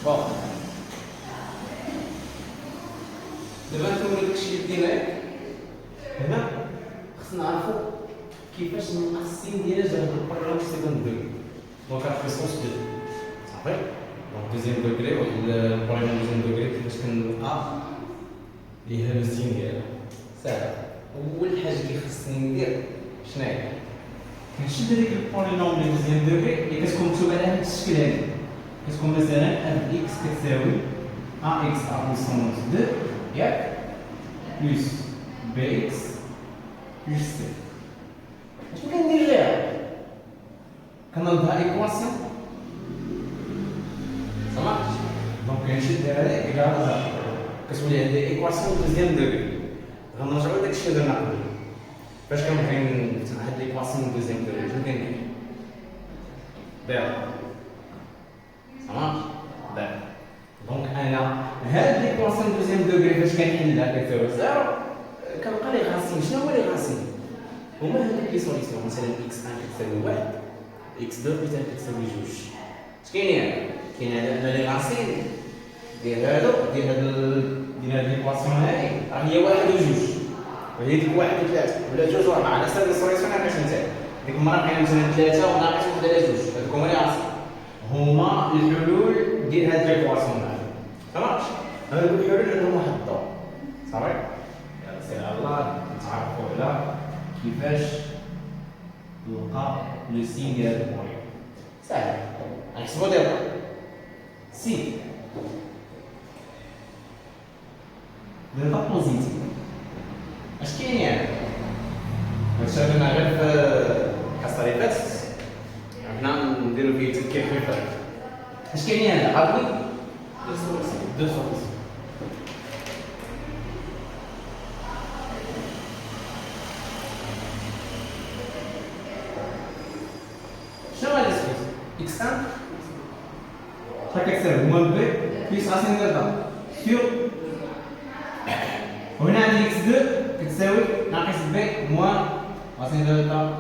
بون دابا نكملو داكشي اللي بدينا ياك. هنا خصنا نعرفو كيفاش نلقى السين ديالها جا هاد البروغرام في سيكوند دوغري. دونك غنفيسونس 2 صافي. دونك دوزيام دوغري واحد البروغرام دوزيام دوغري كيفاش كنلقى ليها لو سين ديالها. ساهله. اول حاجه اللي خصني ندير شنو هي؟ كنشد هذيك البولينوم اللي دوزيام دوغري اللي كتكون مكتوبه على هاد الشكل هذا. كتكون مثلا اف اكس كتساوي ا اكس ا بويسونس 2 ياك بلس بي اكس بلس سي. اشنو كندير ليها؟ كنضربها ايكواسيون صافي. دونك كنشد هذا الى هذا كتولي عندي ايكواسيون دوزيام دوغري. غنرجعو لداكشي اللي درنا قبل. فاش كنبغي نكتب هاد ليكواسيون دوزيام دوغري شنو كندير؟ داير صافي داير. دونك انا هاد ليكواسيون دوزيام دوغري فاش كنحلها كتساوي زيرو كنلقى لي غاسين. شنو هو لي غاسين؟ هما هادوك لي سوليسيون مثلا اكس 1 كتساوي 1 اكس 2 كتساوي 2. اش كاين يعني؟ كاين هنا لي غاسين ديال هادو ديال هاد ليكواسيون هادي راه هي 1 و 2 وهي ديك 1 و 3 ولا 2 و 4 على حسب لي سوليسيون ناقص نتا. ديك المره كاين مثلا 3 وناقص 1 على 2 هادوك هما لي غاسين. هما الحلول ديال هاد ليكواسيون هادي. فهمتش؟ هادوك الحلول عندهم واحد الدور صافي. يلا سير على الله نتعرفوا على كيفاش نلقى لو سين ديال هاد البوين. ساهل غنحسبو دابا سي دابا بوزيتيف. اش كاين يعني؟ هادشي درنا غير في الحصه اللي فاتت حنا نديرو فيه تفكير خفيف. اش كاين يعني؟ عطني دو سوليسيون. شنو هاد السوليسيون؟ اكس 1 شحال كتساوي موان بي بلس غاسين ديال سيو. وهنا عندي اكس 2 كتساوي ناقص بي موان غاسين ديال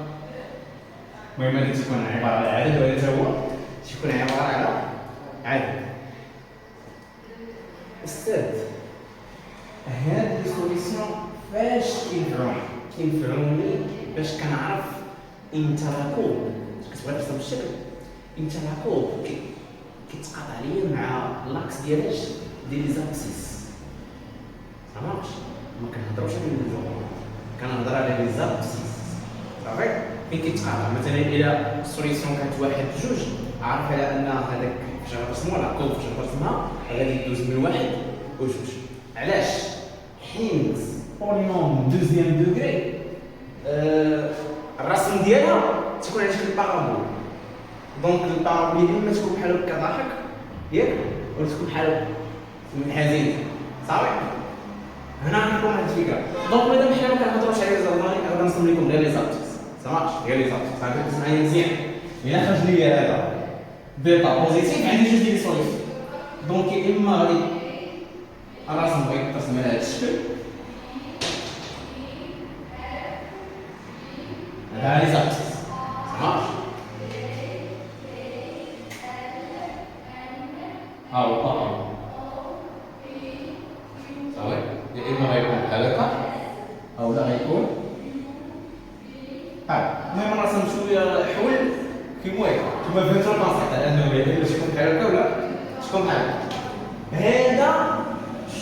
المهم هادي تكون عباره على عدد وهذا حتى هو تكون عباره على عدد. استاذ هاد لي سوليسيون فاش كينفعوني باش كنعرف امتى لاكود كتبغي ترسم الشكل امتى لاكود كيتقاطع ليا مع لاكس ديال لي زابسيس. فهمتش؟ ما كنهضروش على لي زابسيس كنهضر على لي زابسيس صافي. فين كيتقاطع مثلا الى السوليسيون كانت 1 2 عارف على ان هذاك فاش غنرسمو لاكود فاش غنرسمها غادي يدوز من 1 و 2. علاش؟ حيت بولينوم دوزيام دوغري الرسم ديالها تكون على شكل بارابول. دونك البارابول اما تكون بحال هكا ضاحك ياك ولا تكون بحال حزين صافي. هنا عندكم واحد الفكره. دونك مادام حنا ما كنهضروش على لي زالماني غادي نرسم لكم غير لي زابتيس صافي. غير لي زابتيس صافي. تسمعني مزيان. الا خرج لي هذا بيتا بوزيتيف عندي جوج ديال السوليسيون. دونك يا اما غادي الرسم بغيت ترسم على هذا الشكل هذا لي زابتيس صافي. ها هو صافي. يا اما غيكون بحال هكا او لا غيكون المهم نرسم شويه حول كيما هكا. نتوما فهمتوا الكونسيبت على انه يا اما تكون بحال هكا ولا تكون بحال هكا. هذا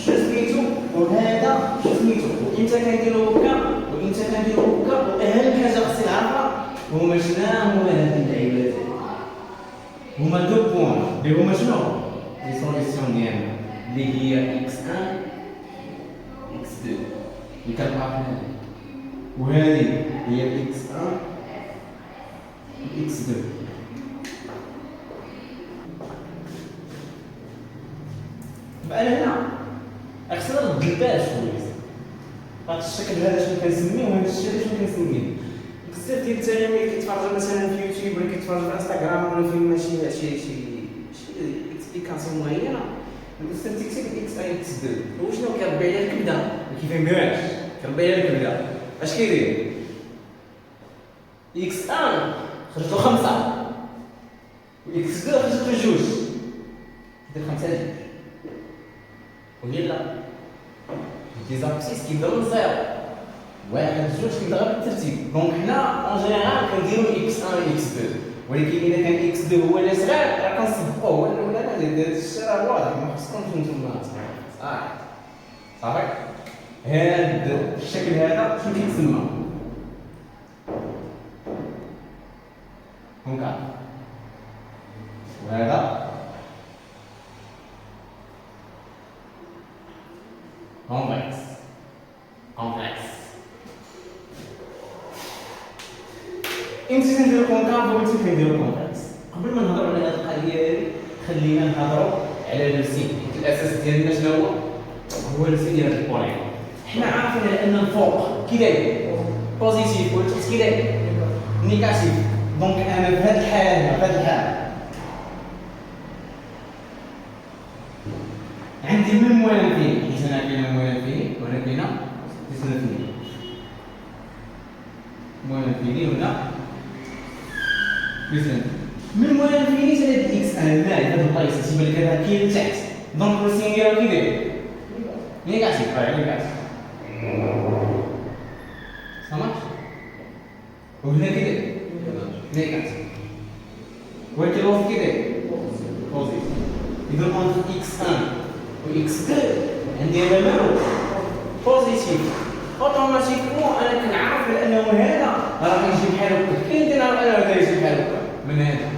شنو سميتو وهذا شنو سميتو وامتى كنديرو هكا وامتى كنديرو هكا. واهم حاجه خصني نعرفها هما شنو هما هاد اللعيبات هما دو بوان اللي هما شنو لي سوليسيون ديالنا اللي هي اكس 1 اكس 2 اللي كنلقاو هنا وهذه هي اكس 1 اكس 2. بقى هنا خصنا نبدلها شويه. هذا الشكل هذا شنو كنسميه وهذا الشكل شنو كنسميه. بزاف ديال التلاميذ اللي كيتفرجوا مثلا في يوتيوب ولا كيتفرجوا في انستغرام ولا فين شي اكسبليكاسيون معينه الاستاذ تيكتب اكس اي اكس 2 هو شنو كيربي على الكبده ما كيفهمهاش. كيربي على الكبده اش كيدير؟ اكس 1 خرجت له 5 و اكس 2 خرجت له 2 دير 5 جوج ولا دي زابسيس كيبداو من زيرو، واحد جوج كيبدا غير بالترتيب. دونك حنا اون جينيرال كنديرو اكس 1 اكس 2، ولكن الا كان اكس 2 هو اللي صغير راه كنصبقوه ولا لا. هذا الشيء راه واضح، ما خصكمش نتوما صافي. صافي هاد الشكل هذا شنو كيتسمى؟ هكا، وهذا كومبلكس. امتى كنديرو كونكاف وامتى كنديرو كومبلكس؟ قبل ما نهضروا على هاد القضيه هادي خلينا نهضروا على الرسم. الاساس ديالنا شنو هو؟ هو الرسم ديال هاد البولين. حنا عارفين على ان الفوق كي داير بوزيتيف والتحت كي داير نيجاتيف. دونك انا في هاد الحال عندي من موالين فيه، حيت انا كاين موالين فيه وهنا كاين موالين فيه هنا مثلا من موالين فيه حتى هاد اكس انا هنا هاد البلايصه تيبان لك هذا كاين لتحت. دونك الرسم ديالو كي داير نيجاتيف. سمعت؟ وهنا كي داير نيجاتيف، ولكن الوسط كي داير بوزيتيف. اذا اونتر اكس 1 و اكس 2 عندي هذا مالو بوزيتيف. اوتوماتيكمون انا كنعرف بانه هذا راه يجي بحال هكا. كاين اللي نعرف انه هذا يجي بحال هكا من هذا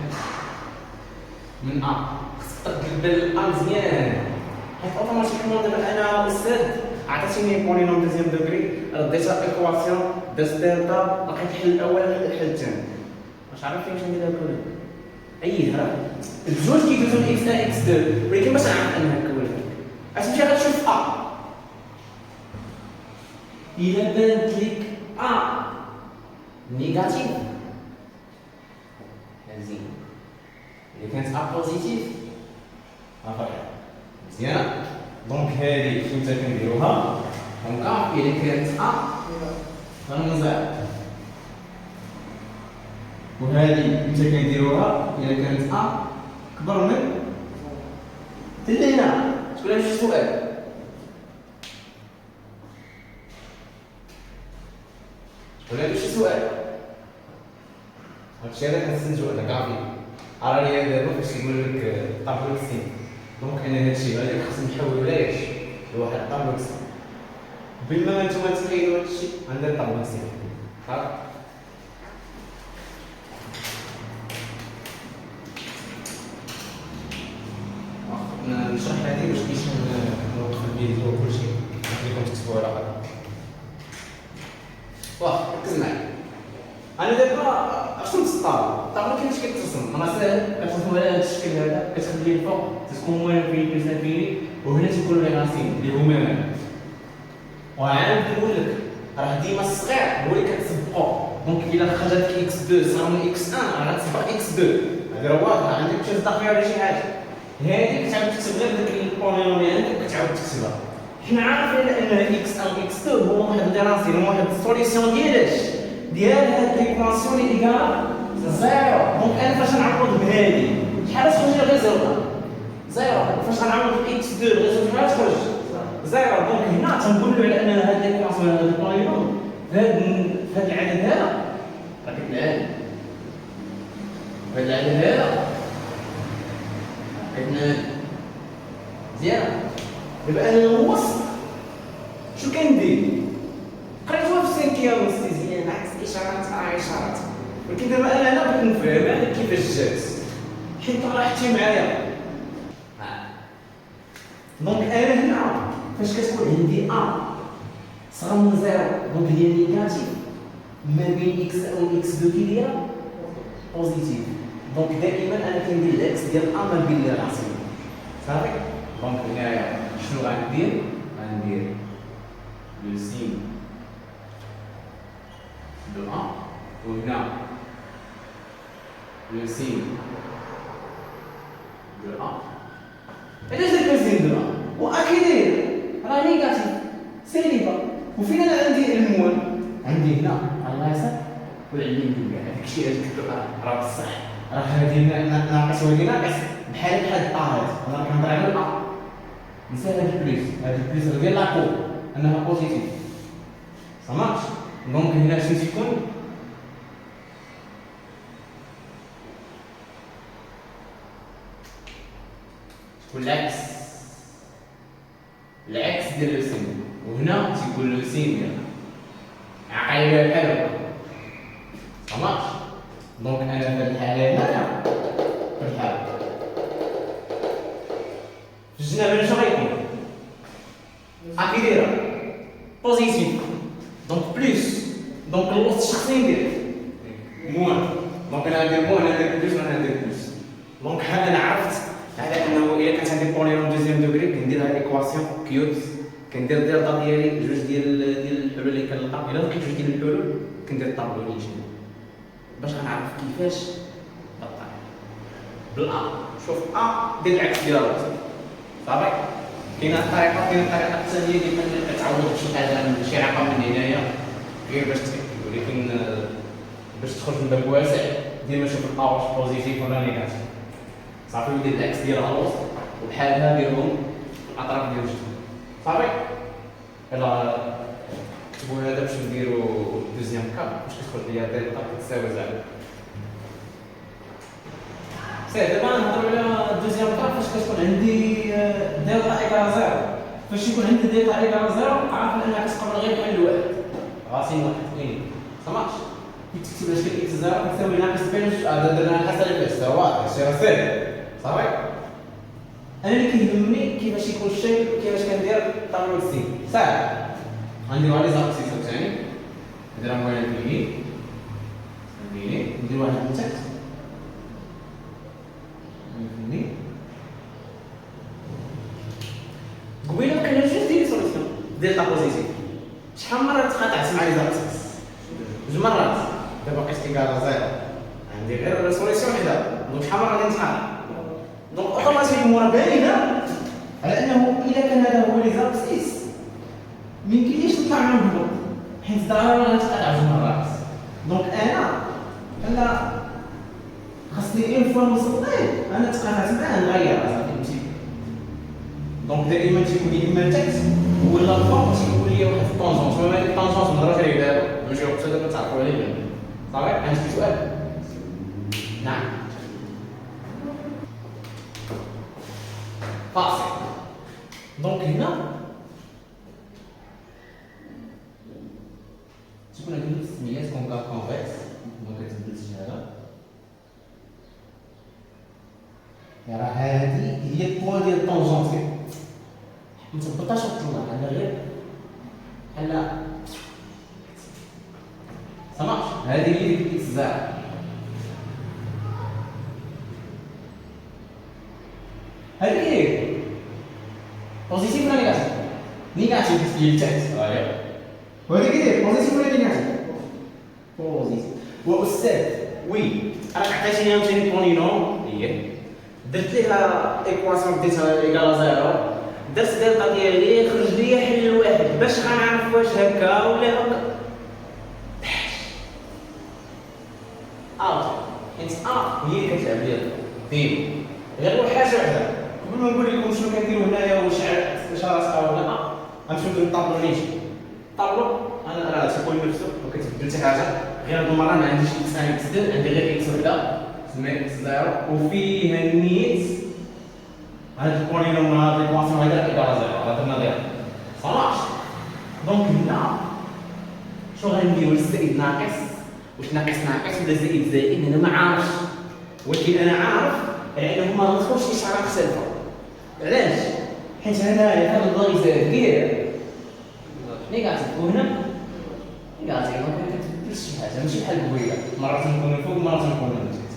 من ا. خصك تقلب الا مزيان، حيت اوتوماتيكمون دابا انا استاذ عطيتيني بولينوم دوزيام دوغري، رديتها ايكواسيون دازت دلتا، لقيت الحل الاول الحل الثاني. واش عرفتي واش ندير هكا ولا اي راه الجوج كيدوزو من اكس 1 اكس 2، ولكن باش نعرف ان هكا ولا غتمشي غتشوف ا. الا بانت لك ا نيجاتيف مزيان، الا كانت ا بوزيتيف فرحان مزيان. دونك هذه امتى كنديروها؟ دونك الا كانت ا غنزع، وهذه امتى كنديروها؟ الا كانت ا كبر من هنا. شكون اللي شي سؤال؟ شكون اللي شي سؤال؟ هادشي هذا كنستنتجو انا كافي. راني دابا فاش كيقول لك طابلو السين، دونك انا هادشي غادي خصني نحول ليش لواحد طابلو السين. بما ما نتوما تخيلوا هادشي غندير طابلو السين. صافي نشرح هذه باش كيش نوقف الفيديو وكلشي خليكم تكتبوا على هذا. واه ركز معايا. انا دابا شنو نتسطر؟ الطابلو كيفاش كيترسم؟ راه ساهل. كترسمو على هذا الشكل هذا، كتخلي الفوق تكون موالين فيه بلس فيني، وهنا تيكونوا لي راسين اللي هما هنا. وعاود نقول لك راه ديما الصغير هو اللي كتسبقو. دونك الا خرجت لك اكس 2 صغر من اكس 1 راه غتسبق اكس 2. هذه راه واضحه، عندك شي صدق فيها ولا شي حاجه. هذه كتعاود تكتب غير داك البولينوم اللي عندك كتعاود تكتبها. حنا عارفين ان اكس 1 اكس 2 هو واحد لي راسين، هو واحد السوليسيون ديالاش ديال هاد ليكواسيون اللي ايكال زيرو. دونك انا فاش نعوض بهادي شحال تخرج غير زيرو. فاش غنعوض باكس 2 غير شحال تخرج زيرو. دونك هنا تنقولوا على ان هاد ليكواسيون هاد البولينوم في هاد العدد هذا راه كتنعاد. هاد العدد هذا كتنعاد مزيان. دابا انا الوسط شو كندير؟ قريتوها في السينكيام والسيزيام عكس اشارات اشارات، ولكن دابا انا هنا بغيت نفهم على كيفاش جات، حيت راحتي معايا. دونك انا هنا فاش كتكون عندي ا صغر من زيرو دونك هي نيجاتيف، ما بين اكس 1 و اكس 2 كي دايره بوزيتيف. دونك دائما انا كندير الاكس ديال ا ما بين لي راسين. صافي. دونك هنايا شنو غندير؟ غندير لو سين دو 1 وهنا لو سين دو 1. علاش درت لو سين دو 1 واكيد راه نيجاتيف سالبه؟ وفين انا عندي الموال؟ عندي هنا على اليسار واليمين. دابا هذاك الشيء اللي كتبت راه بصح، راه هذه ناقص وهذه ناقص بحال اريت انا كنهضر على الأ نسى هاد البليس، هاد البليس ديال لاكو انها بوزيتيف صا مارش. دونك هنا شنو تيكون العكس، العكس ديال لو سين، وهنا تيكون لو سين ديالنا عقليه بحال هكا صا مارش. دونك انا في هاد الحاله هنايا في الحاله في الجناب شنو غيكون كي دايره بوزيتيف، دونك بليس، دونك الوسط الشخصي ندير موان، دونك انا ندير موان، انا ندير بليس وانا ندير بليس. دونك انا عرفت على انه الا كانت عندي بولينوم دوزيام دوغري كندير هاد ليكواسيون كيوت، كندير ديرتا ديالي جوج ديال الحلول اللي كنلقى، الا لقيت جوج ديال الحلول كندير الطابلو اللي يجيني باش غنعرف كيفاش نطلع بالا. شوف دير العكس ديال الوسط صافي. كاينه الطريقه الثانيه اللي كتعوض شي حاجه شي رقم من هنايا غير باش تاكد، ولكن باش تخرج من باب واسع ديما شوف واش بوزيتيف ولا نيجاتيف صافي، ودير العكس ديال الوسط وبحالها ديرهم الاطراف ديال الجسم صافي. يلا كتبوا هذا باش نديرو دوزيام كاب باش كتخرج ليا ديرتا كتساوي زعما سير. دابا نهضروا على دوزيام كاب فاش كتكون عندي دلتا ايكال زيرو. فاش يكون عندي دلتا ايكال زيرو عارف انها كتقبل غير بحال الواحد راسين واحد اثنين صافي. كتكتب اش كاين اكس زيرو كتساوي ناقص بين هذا درنا حسب بس واضح سير سير صافي. انا اللي كيهمني كيفاش يكون الشكل، كيفاش كندير طابلو السين صافي. غنديرو على زاكسيس ثاني نديرها موين كليني ندير واحد التكت فهمتني. قبيله كان جوج ديال سوليسيون ديال طا بوزيتيف، شحال من مره تقاطعت مع لي زاكسيس؟ جوج مرات. دابا بقيت كيكالا زيرو عندي غير سوليسيون وحده، دونك شحال مره غادي نتقاطع؟ دونك اوتوماتيكمون راه باينه على انه الا كان هذا هو لي زاكسيس ميمكنليش نطلع معاهم بالضبط حيت ضروري غنتقاطع جوج مرات. دونك انا خاصني اون فوا نوصل ليه انا تقاطعت معاه نغير صافي. دونك دائما تيكون لي اما التكست ولا الفورم تيكون لي واحد الطونجونس، ما هذيك الطونجونس نهضروا عليه دابا ماشي وقت دابا تعرفوا عليه بان صافي. عندك شي سؤال؟ نعم فاصل. دونك هنا تكون عندنا السميات كونكاف كونفكس، دونك كتبدل شي حاجه راه هادي هي البوان ديال الطونجونس متبطاش تطلع على غير بحال سمعت. هادي هي ديك اكس زيرو هادي ايه بوزيتيف ولا نيجاتيف؟ نيجاتيف ديال التحت وهذيك ايه بوزيتيف ولا نيجاتيف؟ بوزيتيف. واستاذ وي راك عطيتيني عاوتاني بولينوم هي درت ليها ايكواسيون ديتها ايكال زيرو، درت دلتا ديالي خرج لي حل واحد باش غنعرف واش هكا ولا هكا حيت هي اللي كتلعب ليا ديما غير حاجه وحده. قبل ما نقول لكم شنو كنديروا هنايا واش راسها ولا غنمشيو نديرو الطابلو نيجي الطابلو. انا راه تيقول نفسه وكتبدل شي حاجه غير هاد المره ما عنديش اكس ان اكس دير، عندي غير اكس وحده سميت اكس زيرو وفيها نيت هاد البولينوم هاد ليكواسيون هادا ايكال زيرو راه درنا ديالها صراحه. دونك هنا شنو غنديرو؟ الزائد ناقص، واش ناقص ولا زائد انا ما عارفش، ولكن انا عارف لانه ما غندخلش اشعارات سالفه. علاش؟ حيت هنايا هاد الغيزات ديال نيجاتيف وهنا نيجاتيف ما كتبدلش شي حاجه ماشي بحال قبيله مره تنكون الفوق مره تنكون التحت.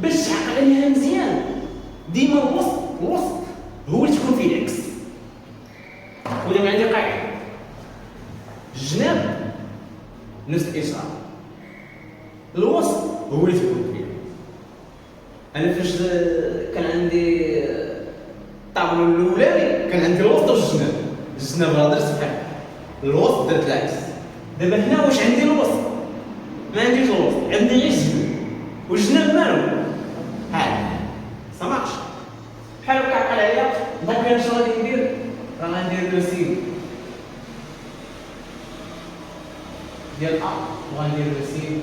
باش تعقل عليها مزيان ديما الوسط هو اللي تكون فيه العكس. ودابا عندي قاعده الجناب نفس الاشاره، الوسط هو اللي تكون فيه. انا فاش كان عندي الطابلو الاولاني كان عندي الوسط والجناب راه درت بحال الوسط درت العكس. دابا هنا واش عندي الوسط؟ ما عنديش الوسط، عندي غير الجناب والجناب مالو بحال هكا عقل عليا. دونك انا شنو غادي ندير؟ راه غندير لو سين ديال ا وغندير لو سين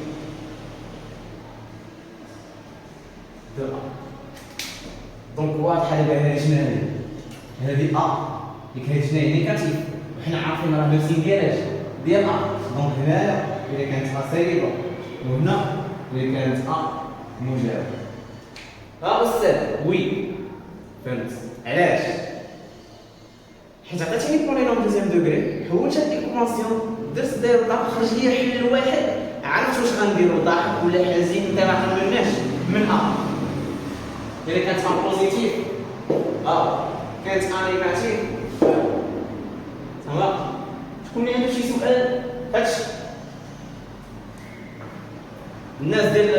دو ا. دونك واضحه دابا هذه شنو هذه ا اللي كانت هنا نيجاتيف وحنا عارفين راه لو سين ديال ا. دونك هنايا الا كانت ا سالبه وهنا الا كانت ا موجبه. استاذ وي فهمت علاش؟ حيت عطيتيني بولينوم دوزيام دوغري، حولت هاد ليكواسيون درت دير ضغط خرج لي حل واحد، عرفت واش غنديرو ضاحك ولا حزين انت ما خممناش من ا. الا كانت ا بوزيتيف كانت ا نيجاتيف تمام. تكون لي عندك شي سؤال هادشي. الناس ديال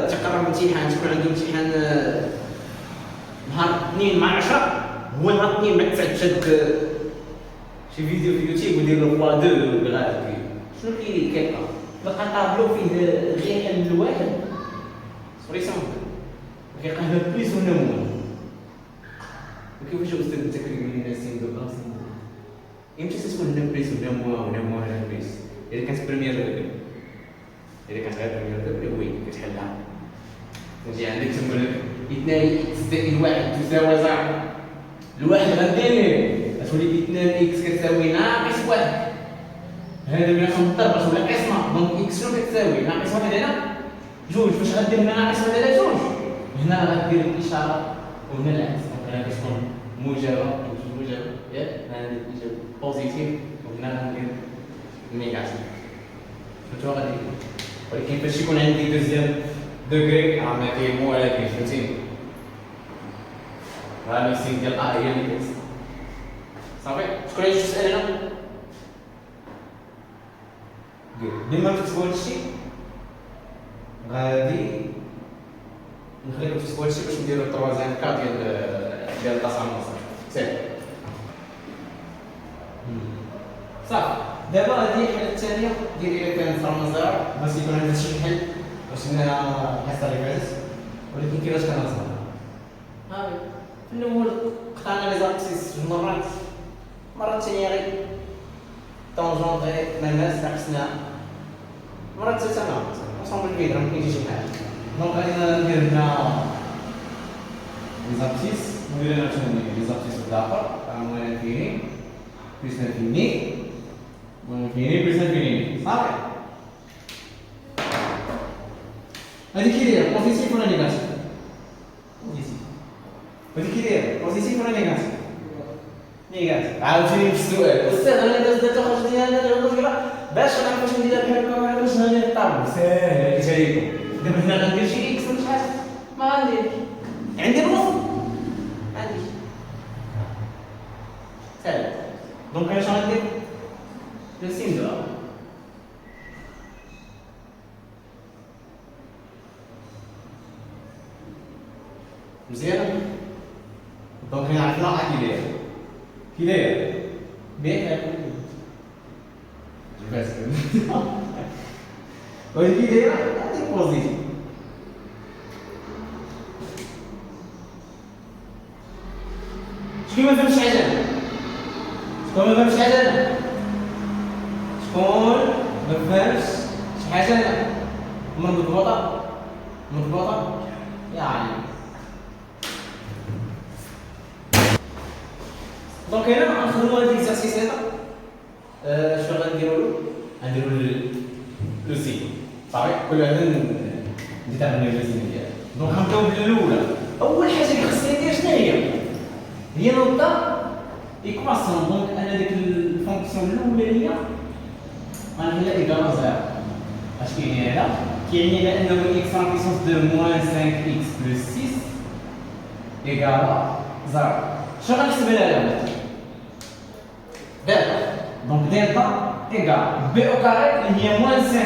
تقرب الامتحان تكون عنده امتحان نهار 2 مع 10 هو نهار 2 مع 9 تشد شي فيديو في يوتيوب ودير له فوا 2 بالغالب. شنو كيلقى؟ تلقى طابلو فيه غير حل واحد سوري سامبل كيلقى هنا بليس وهنا مون. وكيفاش الاستاذ انت كتقول لنا سين دو بلاص امتى تكون هنا بليس وهنا مون وهنا مون هنا بليس؟ اذا كانت بريمير دوغري، اذا كانت غير بريمير دوغري وي كتحلها تجي عندك تما لك 2 اكس زائد 1 تساوي 0. الواحد غندير ليه غتولي 2 اكس كتساوي ناقص 1. هذا ملي غنضرب غتولي قسمه. دونك اكس شنو كتساوي؟ ناقص 1 هنا 2. فاش غدير هنا ناقص 1 على 2 هنا غدير الاشاره وهنا العكس. دونك هنا كتكون موجبه ياك هنا ندير بوزيتيف وهنا غندير نيجاتيف. فهمتوا غادي. ولكن فاش يكون عندي دوزيام دوغري راه ما فيه مو ولا كاين فهمتيني. راه لو سين ديال ا هي اللي كتساوي صافي. شكون عنده شي سؤال هنا؟ بما تكتبوا هادشي غادي نخليكم تكتبوا هادشي باش نديرو التروازيام كا ديال الطاسه المصري. سير صافي. دابا هادي الحاله الثانيه ديال الا كانت رمزار باش يكون عندها شي حل واش منها الحصه اللي فاتت، ولكن كيفاش كنرسمها؟ في الاول قطعنا لي زابسيس جوج مرات، المره الثانيه غير طونجون غير مماس ناقصنا، المره الثالثه ناقص اونصومبل فيد راه مكاينش شي حاجه. دونك غادي ندير هنا لي زابسيس وندير هنا شنو لي زابسيس الاخر هما انفيني بلس انفيني وانفيني بلس انفيني صافي. هادي كي داير بوزيتيف ولا نيجاتيف؟ بوزيتيف. هادي كي داير بوزيتيف ولا نيجاتيف؟ نيجاتيف. عاوتاني في السؤال استاذ انا دازت خرجت لي انا باش نعرف واش ندير بحال هكا باش ندير الطابل ساهل قلت لكم. دابا هنا غندير شي اكس ولا شي حاجه ما غنديرش، عندي الوسط ما عنديش ساهل. دونك انا شنو غندير؟ لو سين دو مزيان. دونك هنا عرفنا كي داير بيك بس وهي كي دايره هادي بوزيتيف. شكون ما فهمش حاجه؟ شكون ما فهمش حاجه؟ شكون ما فهمش شي حاجه؟ مربوطه يعني. دونك هنا غنخدمو هاد ليكزارسيس هذا. شنو غنديرو له؟ غنديرو لو سين صافي. كل واحد نديتيرمينيو لو سين ديالو. دونك غنبداو بالاولى. اول حاجه اللي خصني ندير شنو هي نوضع ايكواسيون. دونك انا ديك الفونكسيون الاولانيه غنخليها ايكال زيرو. اش كاين هنا؟ كيعني على انه اكس ان بيسونس دو موان 5 اكس بلس 6 ايكال زيرو. شنو غنحسب لها دابا؟ دونك دلتا ايكال بي او كاري اللي هي موان 5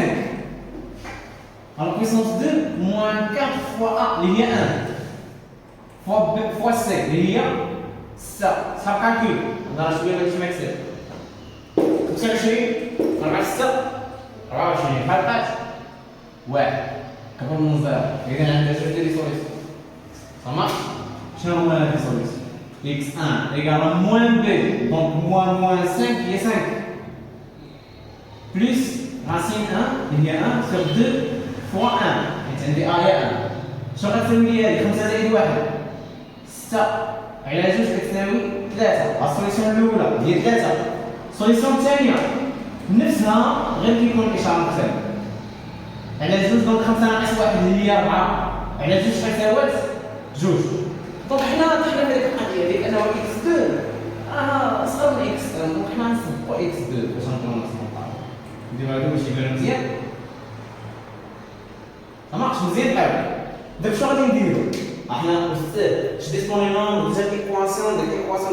على بويسونس 2 موان 4 فوا ا اللي هي 1 فوا بي فوا سي اللي هي 6. صحاب كالكول نهار شويه ماشي مكسب 25 4 6 24 بحال بقات 1 كبر من 0. اذا عندنا جوج ديال لي سوليسيون صافي. شنو هما هاد لي سوليسيون؟ x1 égale à moins b, donc moins 5 qui est 5, plus racine 1 اللي هي 1 sur 2 fois 1 حيت عندي a هي 1. شنو غتساوي لي هذه؟ 5 زائد 1 6 على 2 كتساوي 3. السوليسيون الاولى هي 3. السوليسيون الثانيه نفسها غير كيكون الاشاره مختلفه على 2، دونك 5 ناقص 1 هي 4 على 2 شحال ساوات 2. دونك حنا طحنا في هذيك القضيه ديال انه اكس 2 اصغر من اكس 1، دونك حنا نصبوا اكس 2 باش نكونوا نصبوا نديرو هادو باش يبانو مزيان. ماعرفتش مزيان قوي. دابا شنو غادي نديرو؟ احنا استاذ شديت مونينون درت ايكواسيون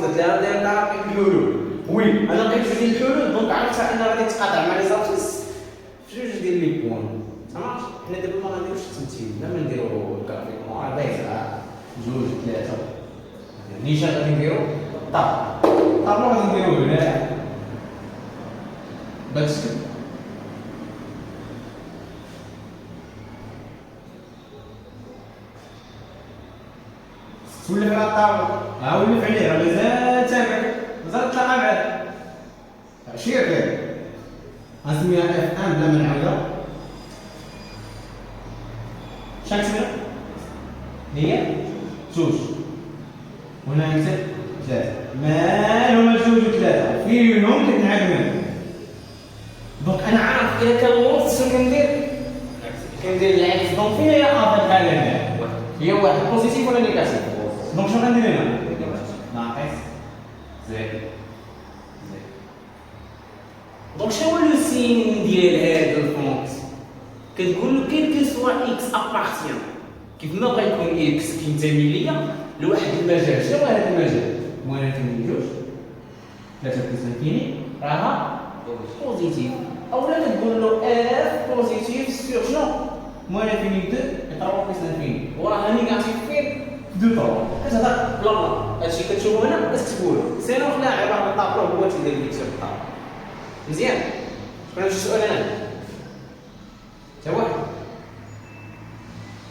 درت لها ديالنا الحلول. وي انا لقيت جوج ديال الحلول، دونك عرفت ان غادي تقاطع مع لي زابسيس في جوج ديال لي بوان. سمعت؟ حنا دابا ما غنديروش التمثيل، لا نديرو الكرافيك بايزه 2 3 نيشان غادي نديرو طابلو غادي نديرو هنا بهاد الشكل. تولف على الطابلو ولف عليه راه مازال تابع مازال تلاقى معاه عشير كاع غنسميها اف ان بلا ما نعاودها. شحال كتبنا؟ هي 2 وهنا كتب 3. مالهم 2 و 3 فيهم كتنعدم. دونك انا عارف الا كان الوسط شنو كندير العكس. دونك فين هي افضل حاله هنا؟ هي واحد بوزيتيف ولا نيجاتيف؟ دونك شنو غندير هنا؟ ناقص زائد. دونك شنو هو لو سين ديال هذا الفونكس؟ كتقول له كيل كو سوا اكس ابارتيان، كيف ما بغا يكون اكس كينتمي ليا لواحد المجال. شنو هو هذا المجال؟ موان انفيني 2 3 بلس انفيني راها بوزيتيف. اولا كتقول له اف بوزيتيف سيغ شنو؟ موان انفيني 2 يضرب بلس انفيني وراها نيجاتيف فين؟ 2 طرو. كتهضر بلا بلا. هادشي كتشوفو هنا كتكتبولو سينو حنا عباره عن طابلو هو تيدير ليك شي طابلو. مزيان؟ شكون شي سؤال هنا؟ تا واحد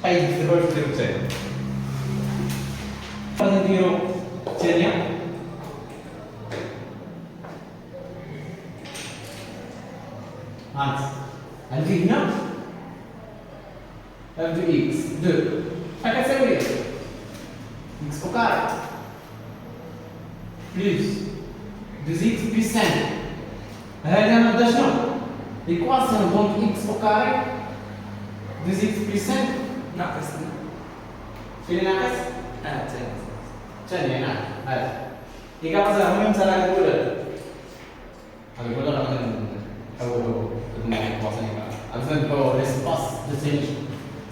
طيب دابا واش نديرو الثاني؟ غادي نديرو الثانيه عندي هنا اف دو اكس 2 شحال كتساوي؟ اكس او كاري بلس 2 اكس بلس 5. هذا نبدا شنو؟ ليكواسيون دونك اكس او كاري 2 اكس بلس 5 ناقص فين ناقص؟ ثاني نعم هذا إيكال زعما مثلا نقول راه غادي نحولو للإيكواسيون غادي نبداو ليسباس دو تينيش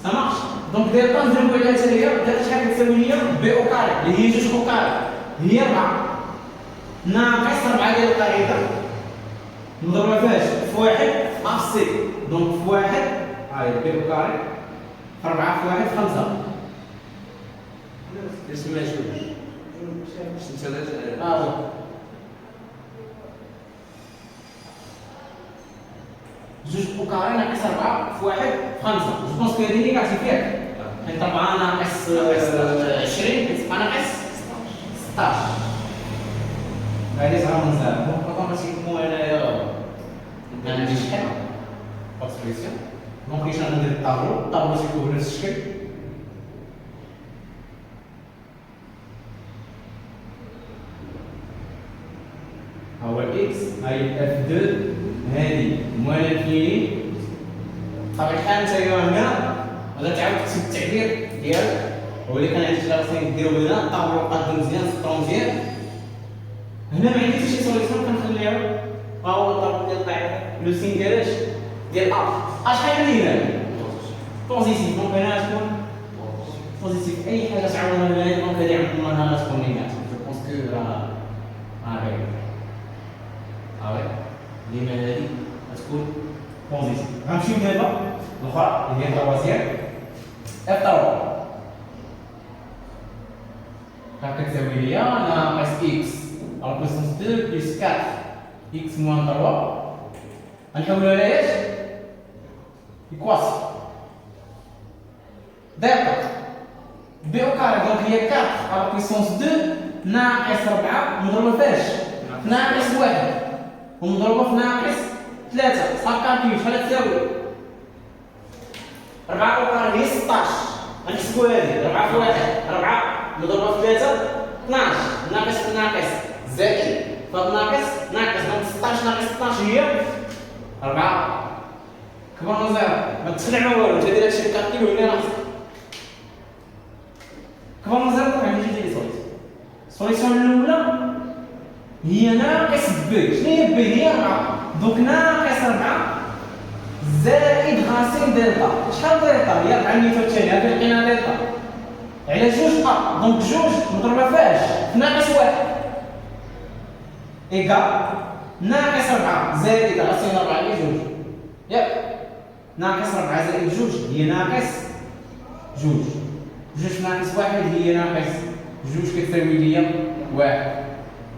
ça marche. دونك دير نضربو عليها حتى هي دابا شحال كتساوي ليا بي او كاري اللي هي 2 او كاري هي 4 ناقص 4 ديال القاعده نضربها فاش؟ في 1 في سي. دونك في 1 هاي بي او كاري 4 في 1 في 5 اسمها جوج جوج او كاري ناقص 4 في 1 في 5. جو بونس كو هذه نيجاتيف ياك حيت 4 ناقص 20 كتبقى ناقص 16. هذه صغيره من زاد دونك اوتوماتيكمون انايا ما عنديش حل اكسبريسيون. دونك كيفاش غندير الطابلو تيكون بنفس الشكل. هو اكس هاي اف 2 هذه موان انفيني. بطبيعة الحال نتايا هنا غادا تعاود تكتب التعبير ديالك هو اللي كان عندك خاصني نديرو هنا الطابلو قاد مزيان سطرو مزيان. هنا ما عنديش شي سوليسيون كنخليها ها هو الطابلو ديال القاعده لو سين ديال ديال شحال عندي هنا بوزيتيف. دونك هنا غتكون بوزيتيف. اي حاجه تعاونها هنا دونك هذه عندنا غتكون نيجاتيف. جو بونس كو راه باين وي ديما هذه غتكون بوزيتيف. غنمشيو دابا الاخرى اللي هي التوازيان اف 3 هاكا تساوي ليا ناقص اكس على بويسونس 2 بلس 4 اكس موان 3 غنحولوها لاش؟ ايكواسيون دايركت بي او كاري. دونك هي 4 على بويسونس 2 ناقص 4 مضروبة فاش؟ ناقص 1 ومضروبة في ناقص 3. صافي كالكيل شحال تساوي؟ 4 وكار هي 16. غنحسبو هادي 4 في 1 4 مضروبة في 3 12 ناقص في ناقص زائد فهاد ناقص دونك 16 ناقص 12 هي 4. كبرنا زيرو ما تخلع ما والو انت دير هادشي بكالكيل وهنا ناقص. كبرنا زيرو غادي نجي ندير سوليسيون. السوليسيون الاولى هي ناقص بي. شنو هي بي؟ هي 4 دونك ناقص 4 زائد غاسين دلتا. شحال دلتا؟ هي 4 ميتر ثاني هادي لقينا دلتا على جوج دونك جوج مضروبة فاش؟ في ناقص 1 إيكال ناقص 4 زائد غاسين 4 هي جوج ياك ناقص 4 زائد جوج هي ناقص جوج. جوج ناقص 1 هي ناقص جوج كتساوي ليا 1.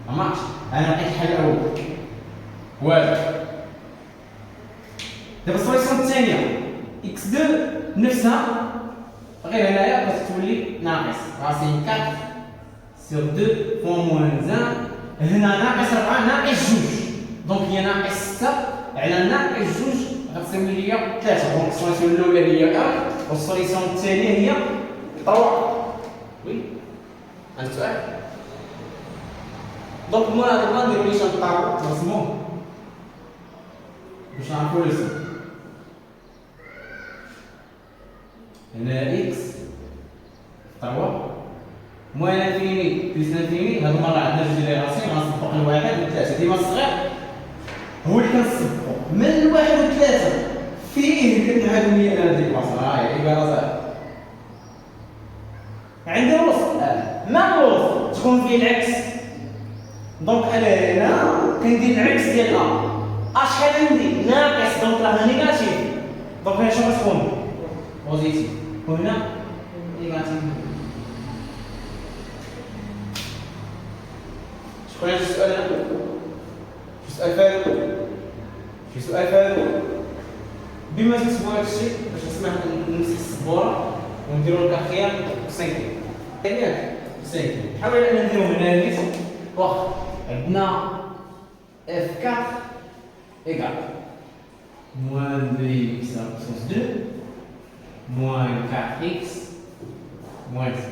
فهمتش؟ أنا لقيت الحل الأول 1. دابا السوليسيون الثانية إكس 2 نفسها غير هنايا باش تولي ناقص راسين 4 سيغ 2 فوا موان 1 هنا ناقص 4 ناقص جوج دونك هي ناقص 6 على ناقص جوج غتساوي ليا 3. دونك السوليسيون الأولى هي 1 والسوليسيون الثانية هي 3. وي عندك سؤال؟ دونك مور هاد البلان نديرو نيشان طابو نرسموه باش نعرفو الرسم. هنا اكس 3 موان انفيني بلس انفيني. هاد المرة عندنا جوج لي راسين غنصبقو الواحد والثلاثة. ديما الصغير هو اللي كنصبقو من الواحد والثلاثة فيه كنعادو ليا انا هاديك البلاصة. ها هي عبارة صغيرة عندي الوسط ما الوسط تكون فيه العكس. دونك انا هنا كندير العكس ديال شحال عندي؟ ناقص دونك راه نيجاتيف. دونك هنا شنو غتكون؟ بوزيتيف وهنا نيجاتيف. شكون عنده السؤال هنا؟ شي سؤال فارغ؟ شي سؤال فارغ؟ بما تكتبوا هذا الشيء باش نسمح نمسح السبوره ونديرو الكاتريام وسانكيام. ياك سانكيام نحاول ان نديرو هنا نيت واخا عندنا اف 4 ايكال موان 2 x puissance 2 موان 4x موان 6.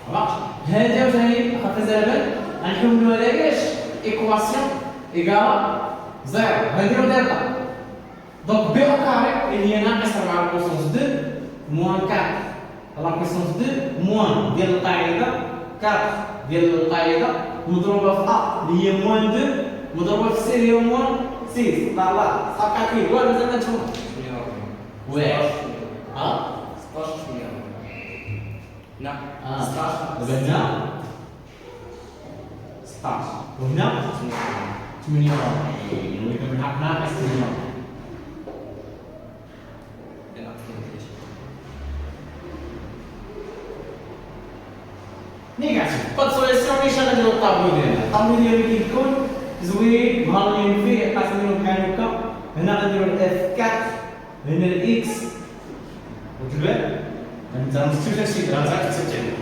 خلاص هادي عاوتاني خاطر زعما غنحولوها لياش ايكواسيون ايكال زيرو. غنديرو دلتا دونك بي او كاري اللي هي ناقص 4 بويسونس 2 موان 4 لا بويسونس 2 موان ديال القاعده 4 ديال القاعده مضروبه في اللي هي موان 2 مضروبه في سي اللي هي موان 6. لا صافي كاين والو مازال نتوما واحد 16 لا 16 دابا هنا 16 وهنا 48 ولكن بالحق ناقص 8. نيجاتيف. فهاد السوليسيون نيشان غنديرو الطابلو ديالنا. الطابلو ديالنا كيكون زوين مهرلين فيه قاسمينو بحال هكا. هنا غنديرو الاف 4 هنا الاكس وتبان انت ما شفتش هادشي راه انت كتبت عليه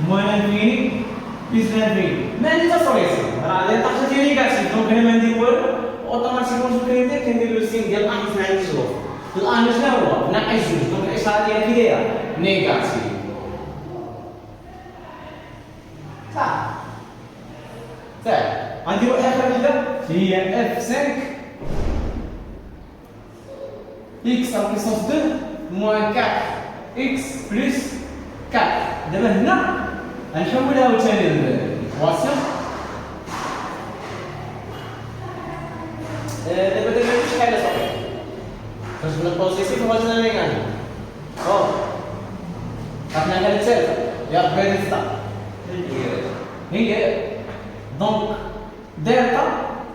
موان انفيني بلس انفيني. ما عندي حتى سوليسيون راه اللي طاحت لي نيجاتيف دونك هنا ما ندير والو اوتوماتيكمون شنو كندير؟ كندير لو سين ديال ناقص مع الجوج. الان شنو هو؟ ناقص جوج دونك الاشاره ديالها كي دايره؟ نيجاتيف. صافي غنديرو اخر وحده هي اف 5 x à puissance 2 moins 4 x plus 4. دابا هنا غنحولها عاوتاني للإيكواسيون. دابا ماشي حاجه صافي فاش بنا بوزيتيف وغادي نيجاتيف. عرفنا على الثالثه يا ربي هادي تصدق هي دونك دلتا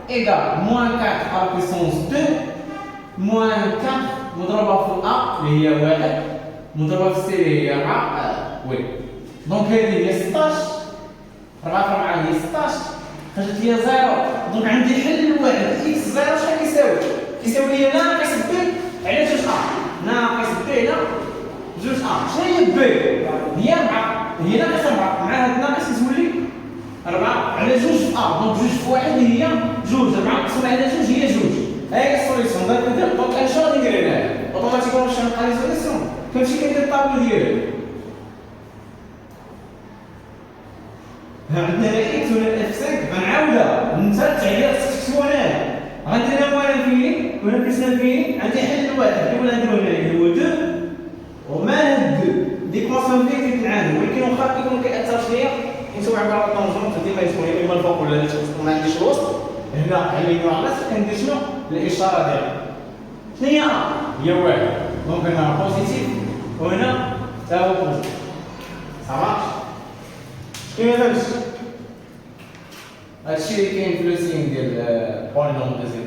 ايكال موان 4 على بويسونس 2 موان 4 مضروبه في اللي هي 1 مضروبه في سي اللي هي 4 وي. دونك هذه هي 16 4 في 4 هي 16 خرجت لي 0. دونك عندي حل الواحد اكس 0 شحال كيساوي؟ كيساوي لي ناقص بي على 2 ناقص بي هنا 2 شنو هي بي؟ هي 4 هي ناقص 4 مع هاد الناقص كتولي على جوج في دونك جوج في واحد هي جوج، 4 مقسوم على جوج هي جوج. هاي السوليسيون دونك انا شنو غادي ندير هنا اوتوماتيكمون باش نلقى لي سوليسيون كنمشي كندير الطابلو ديالي. عندنا الاكس ولا الاف 5 غنعاودها انت التعبيرات تكتبوا هنايا غندير انا وانا فيني ولا كنسنا فيني عندي حل واحد اللي ولا نديرو هنايا اللي هو 2 وما هاد ديكواسيون فيه كيتعامل، ولكن واخا كيكون كيأثر شويه حيت هو عباره عن طونجونت ديما يكون اما الفوق ولا ما عنديش الوسط. هنا على اليمين وعلى اليسار كندير شنو الاشاره ديالها شنو هي واحد، دونك هنا بوزيتيف وهنا تا هو بوزيتيف صافا. كيما فهمت هادشي اللي كاين في لو سين ديال بولينوم دوزيام